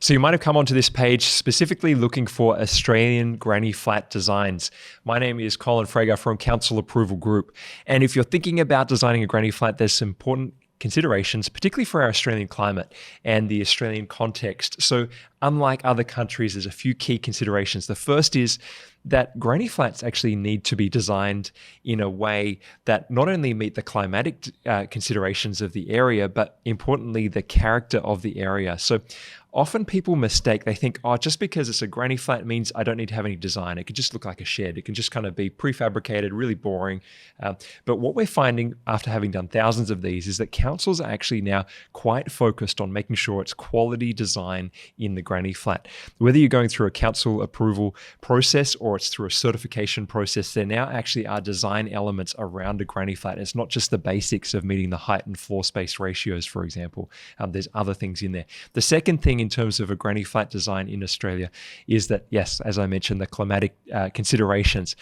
So you might have come onto this page specifically looking for Australian granny flat designs. My name is Colin Frager from Council Approval Group. And if you're thinking about designing a granny flat, there's some important considerations, particularly for our Australian climate and the Australian context. So unlike other countries, there's a few key considerations. The first is that granny flats actually need to be designed in a way that not only meet the climatic considerations of the area, but importantly, the character of the area. So often people mistake, they think, oh, just because it's a granny flat means I don't need to have any design. It could just look like a shed. It can just kind of be prefabricated, really boring. But what we're finding after having done thousands of these is that councils are actually now quite focused on making sure it's quality design in the granny flat. Whether you're going through a council approval process or it's through a certification process, there now actually are design elements around a granny flat. It's not just the basics of meeting the height and floor space ratios, for example. There's other things in there. The second thing in terms of a granny flat design in Australia is that, yes, as I mentioned, the climatic considerations.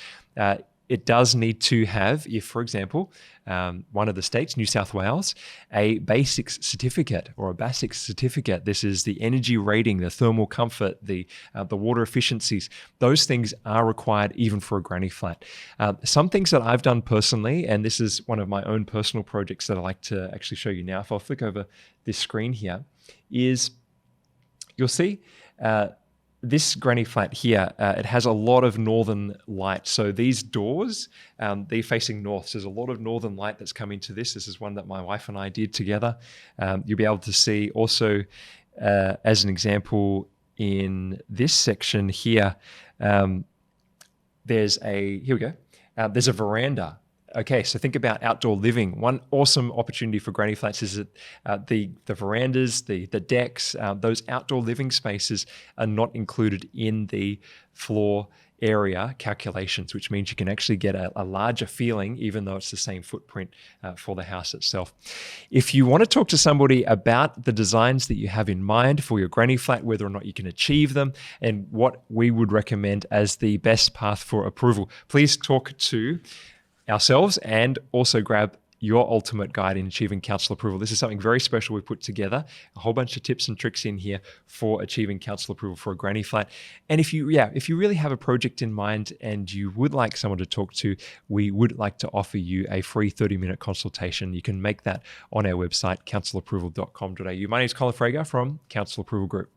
It does need to have, if, for example, one of the states, New South Wales, a BASICS certificate or a BASICS certificate. This is the energy rating, the thermal comfort, the water efficiencies. Those things are required even for a granny flat. Some things that I've done personally, and this is one of my own personal projects that I like to actually show you now. If I'll flick over this screen here, is you'll see this granny flat here, it has a lot of northern light. So these doors, they're facing north. So there's a lot of northern light that's come into this. This is one that my wife and I did together. You'll be able to see also, as an example, in this section here, here we go. There's a veranda. Okay, so think about outdoor living. One awesome opportunity for granny flats is that the verandas, the decks, those outdoor living spaces are not included in the floor area calculations, which means you can actually get a larger feeling, even though it's the same footprint for the house itself. If you want to talk to somebody about the designs that you have in mind for your granny flat, whether or not you can achieve them, and what we would recommend as the best path for approval, please talk to ourselves and also grab your ultimate guide in achieving council approval. This is something very special we've put together, a whole bunch of tips and tricks in here for achieving council approval for a granny flat. And if you really have a project in mind and you would like someone to talk to, we would like to offer you a free 30-minute consultation. You can make that on our website, councilapproval.com.au. My name is Colin Frager from Council Approval Group.